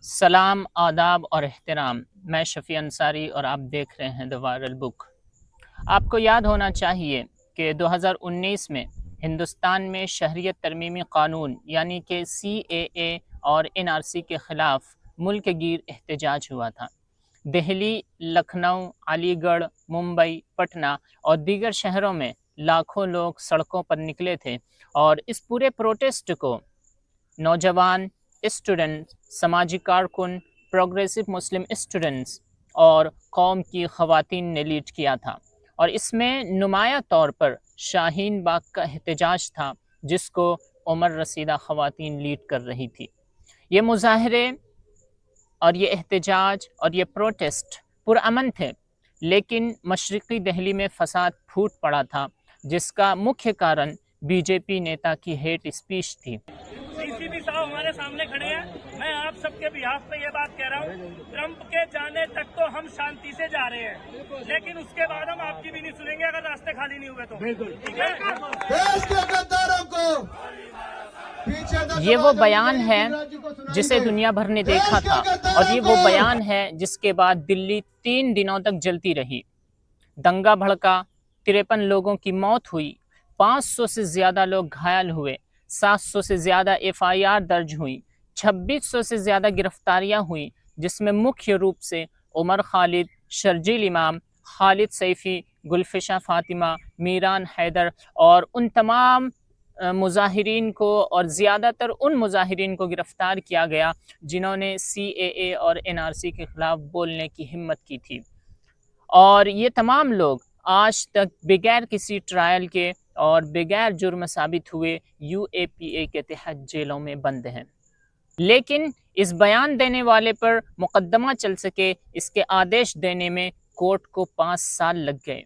سلام، آداب اور احترام۔ میں شفیع انصاری اور آپ دیکھ رہے ہیں دی وائرل بک۔ آپ کو یاد ہونا چاہیے کہ 2019 میں ہندوستان میں شہریت ترمیمی قانون یعنی کہ CAA اور NRC کے خلاف ملک گیر احتجاج ہوا تھا۔ دہلی، لکھنؤ، علی گڑھ، ممبئی، پٹنہ اور دیگر شہروں میں لاکھوں لوگ سڑکوں پر نکلے تھے اور اس پورے پروٹیسٹ کو نوجوان، اسٹوڈنٹ، سماجی کارکن، پروگریسو مسلم اسٹوڈنٹس اور قوم کی خواتین نے لیڈ کیا تھا، اور اس میں نمایاں طور پر شاہین باغ کا احتجاج تھا جس کو عمر رسیدہ خواتین لیڈ کر رہی تھی۔ یہ مظاہرے اور یہ احتجاج اور یہ پروٹیسٹ پرامن تھے، لیکن مشرقی دہلی میں فساد پھوٹ پڑا تھا جس کا مکھیہ کارن BJP نیتا کی ہیٹ اسپیچ تھی۔ CCP صاحب ہمارے سامنے کھڑے ہیں۔ میں آپ سب کے بیہاف پہ یہ بات کہہ رہا ہوں، ٹرمپ کے جانے تک تو ہم شانتی سے جا رہے ہیں، لیکن اس کے بعد ہم آپ کی بھی نہیں سنیں گے اگر راستے خالی نہیں ہوئے تو۔ ٹھیک ہے؟ دیش کے غداروں کو یہ وہ بیان ہے جسے دنیا بھر نے دیکھا تھا، اور یہ وہ بیان ہے جس کے بعد دلی 3 دنوں تک جلتی رہی۔ دنگا بھڑکا، 53 لوگوں کی موت ہوئی، 500 سے زیادہ لوگ گھائل ہوئے، 700 سے زیادہ FIR درج ہوئیں، 2600 سے زیادہ گرفتاریاں ہوئیں، جس میں مکھیہ روپ سے عمر خالد، شرجیل امام، خالد سیفی، گلفشا فاطمہ، میران حیدر اور ان تمام مظاہرین کو، اور زیادہ تر ان مظاہرین کو گرفتار کیا گیا جنہوں نے CAA اور NRC کے خلاف بولنے کی ہمت کی تھی، اور یہ تمام لوگ آج تک بغیر کسی ٹرائل کے اور بغیر جرم ثابت ہوئے UAPA کے تحت جیلوں میں بند ہیں۔ لیکن اس بیان دینے والے پر مقدمہ چل سکے، اس کے آدیش دینے میں کورٹ کو 5 سال لگ گئے۔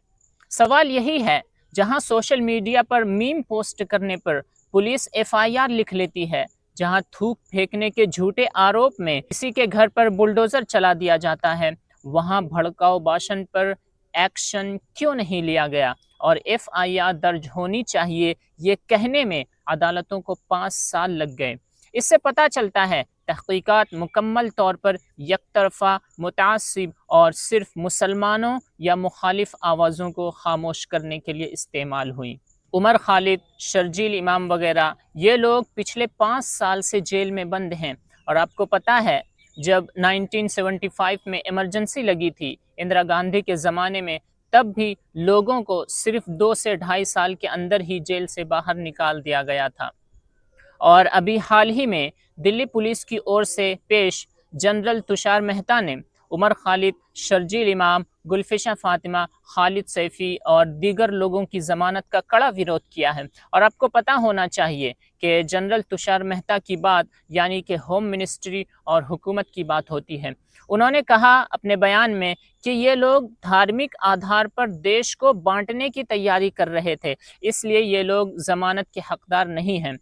سوال یہی ہے، جہاں سوشل میڈیا پر میم پوسٹ کرنے پر پولیس FIR لکھ لیتی ہے، جہاں تھوک پھینکنے کے جھوٹے آروپ میں کسی کے گھر پر بلڈوزر چلا دیا جاتا ہے، وہاں بھڑکاؤ بھاشن پر ایکشن کیوں نہیں لیا گیا اور FIR درج ہونی چاہیے، یہ کہنے میں عدالتوں کو 5 سال لگ گئے۔ اس سے پتہ چلتا ہے تحقیقات مکمل طور پر یک طرفہ، متعصب اور صرف مسلمانوں یا مخالف آوازوں کو خاموش کرنے کے لیے استعمال ہوئی۔ عمر خالد، شرجیل امام وغیرہ یہ لوگ پچھلے 5 سال سے جیل میں بند ہیں، اور آپ کو پتہ ہے جب 1975 میں ایمرجنسی لگی تھی اندرا گاندھی کے زمانے میں، تب بھی لوگوں کو صرف 2 سے 2.5 سال کے اندر ہی جیل سے باہر نکال دیا گیا تھا۔ اور ابھی حال ہی میں دلی پولیس کی اور سے پیش جنرل تشار مہتا نے عمر خالد، شرجیل امام، گلفشا فاطمہ، خالد سیفی اور دیگر لوگوں کی ضمانت کا کڑا ویرودھ کیا ہے، اور آپ کو پتہ ہونا چاہیے کہ جنرل تشار مہتا کی بات یعنی کہ ہوم منسٹری اور حکومت کی بات ہوتی ہے۔ انہوں نے کہا اپنے بیان میں کہ یہ لوگ دھارمک آدھار پر دیش کو بانٹنے کی تیاری کر رہے تھے، اس لیے یہ لوگ ضمانت کے حقدار نہیں ہیں۔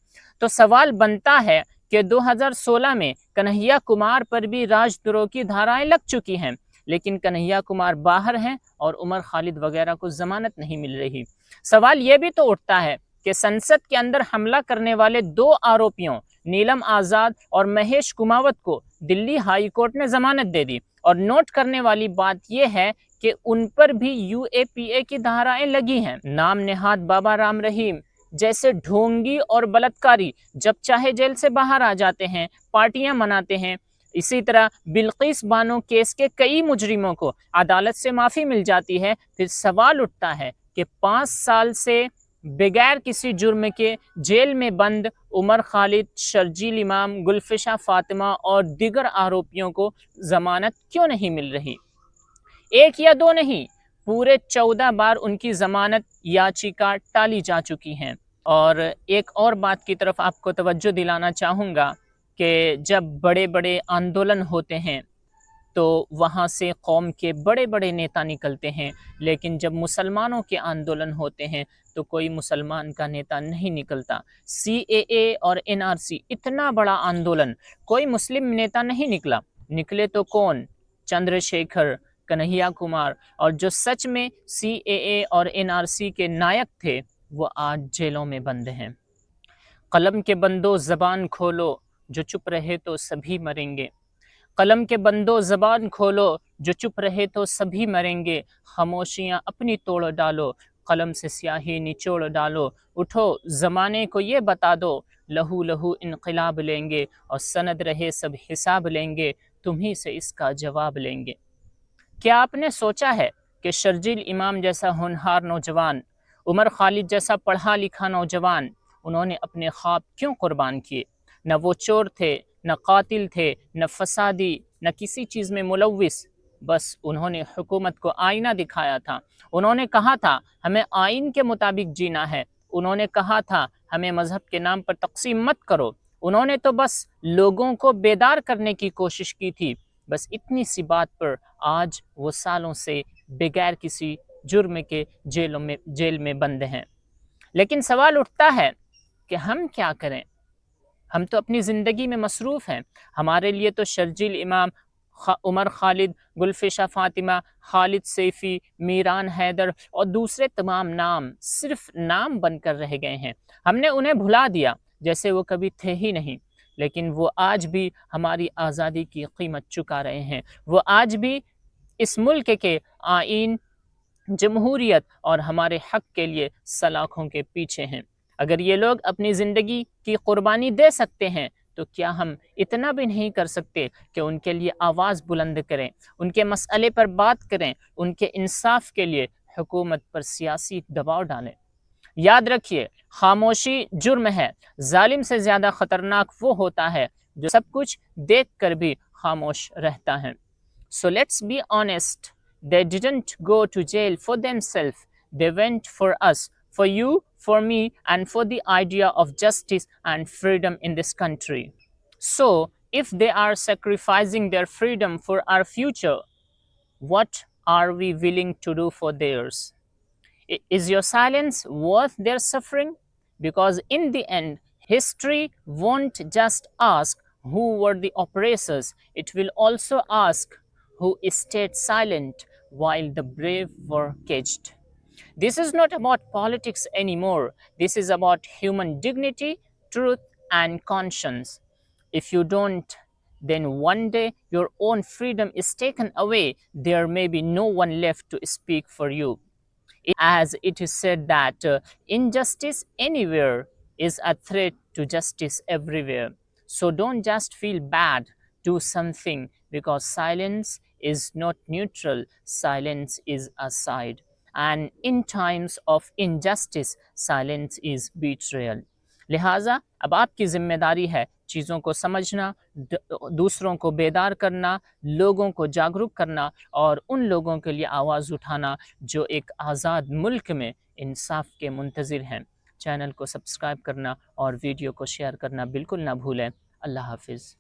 تو سوال بنتا ہے کہ 2016 میں کنہیا کمار پر بھی راج دروہ کی دھارائیں لگ چکی ہیں، لیکن کنہیا کمار باہر ہیں اور عمر خالد وغیرہ کو ضمانت نہیں مل رہی۔ سوال یہ بھی تو اٹھتا ہے کہ سنسد کے اندر حملہ کرنے والے 2 آروپیوں نیلم آزاد اور مہیش کماوت کو دلی ہائی کورٹ نے ضمانت دے دی، اور نوٹ کرنے والی بات یہ ہے کہ ان پر بھی UAPA کی دھارائیں لگی ہیں۔ نام نہاد بابا رام رحیم جیسے ڈھونگی اور بلاتکاری جب چاہے جیل سے باہر آ جاتے ہیں، پارٹیاں مناتے ہیں۔ اسی طرح بلقیس بانو کیس کے کئی مجرموں کو عدالت سے معافی مل جاتی ہے۔ پھر سوال اٹھتا ہے کہ 5 سال سے بغیر کسی جرم کے جیل میں بند عمر خالد، شرجیل امام، گلفشا فاطمہ اور دیگر آروپیوں کو ضمانت کیوں نہیں مل رہی؟ 1 یا 2 نہیں، پورے 14 بار ان کی ضمانت یاچیکا ٹالی جا چکی ہیں۔ اور ایک اور بات کی طرف آپ کو توجہ دلانا چاہوں گا کہ جب بڑے بڑے آندولن ہوتے ہیں تو وہاں سے قوم کے بڑے بڑے نیتا نکلتے ہیں، لیکن جب مسلمانوں کے آندولن ہوتے ہیں تو کوئی مسلمان کا نیتا نہیں نکلتا۔ CAA اور NRC اتنا بڑا آندولن، کوئی مسلم نیتا نہیں نکلا، نکلے تو کون؟ چندر شیکھر، کنہیا کمار، اور جو سچ میں CAA اور NRC کے نائک تھے وہ آج جیلوں میں بند ہیں۔ قلم کے بندو زبان کھولو، جو چپ رہے تو سبھی مریں گے۔ قلم کے بندو زبان کھولو، جو چپ رہے تو سبھی مریں گے، خاموشیاں اپنی توڑ ڈالو، قلم سے سیاہی نچوڑ ڈالو، اٹھو زمانے کو یہ بتا دو، لہو لہو انقلاب لیں گے، اور سند رہے سب حساب لیں گے، تمہیں سے اس کا جواب لیں گے۔ کیا آپ نے سوچا ہے کہ شرجیل امام جیسا ہونہار نوجوان، عمر خالد جیسا پڑھا لکھا نوجوان، انہوں نے اپنے خواب کیوں قربان کیے؟ نہ وہ چور تھے، نہ قاتل تھے، نہ فسادی، نہ کسی چیز میں ملوث، بس انہوں نے حکومت کو آئینہ دکھایا تھا۔ انہوں نے کہا تھا ہمیں آئین کے مطابق جینا ہے، انہوں نے کہا تھا ہمیں مذہب کے نام پر تقسیم مت کرو، انہوں نے تو بس لوگوں کو بیدار کرنے کی کوشش کی تھی۔ بس اتنی سی بات پر آج وہ سالوں سے بغیر کسی جرم کے جیل میں بند ہیں۔ لیکن سوال اٹھتا ہے کہ ہم کیا کریں؟ ہم تو اپنی زندگی میں مصروف ہیں۔ ہمارے لیے تو شرجیل امام، عمر خالد، گلفشا فاطمہ، خالد سیفی، میران حیدر اور دوسرے تمام نام صرف نام بن کر رہ گئے ہیں۔ ہم نے انہیں بھلا دیا جیسے وہ کبھی تھے ہی نہیں، لیکن وہ آج بھی ہماری آزادی کی قیمت چکا رہے ہیں۔ وہ آج بھی اس ملک کے آئین، جمہوریت اور ہمارے حق کے لیے سلاخوں کے پیچھے ہیں۔ اگر یہ لوگ اپنی زندگی کی قربانی دے سکتے ہیں تو کیا ہم اتنا بھی نہیں کر سکتے کہ ان کے لیے آواز بلند کریں، ان کے مسئلے پر بات کریں، ان کے انصاف کے لیے حکومت پر سیاسی دباؤ ڈالیں؟ یاد رکھیے، خاموشی جرم ہے۔ ظالم سے زیادہ خطرناک وہ ہوتا ہے جو سب کچھ دیکھ کر بھی خاموش رہتا ہے۔ So let's be honest, they didn't go to jail for themselves. They went for us, for you, for me, and for the idea of justice and freedom in this country. So if they are sacrificing their freedom for our future, what are we willing to do for theirs? Is your silence worth their suffering? Because in the end, history won't just ask who were the oppressors, it will also ask who stayed silent while the brave were caged. This is not about politics anymore. This is about human dignity, truth, and conscience. If you don't, then one day your own freedom is taken away. There may be no one left to speak for you. As it is said that injustice anywhere is a threat to justice everywhere. So don't just feel bad, do something, because silence is not neutral, silence is a side. And in times of injustice, silence is betrayal. لہٰذا اب آپ کی ذمہ داری ہے چیزوں کو سمجھنا، دوسروں کو بیدار کرنا، لوگوں کو جاگرک کرنا اور ان لوگوں کے لیے آواز اٹھانا جو ایک آزاد ملک میں انصاف کے منتظر ہیں۔ چینل کو سبسکرائب کرنا اور ویڈیو کو شیئر کرنا بالکل نہ بھولیں۔ اللہ حافظ۔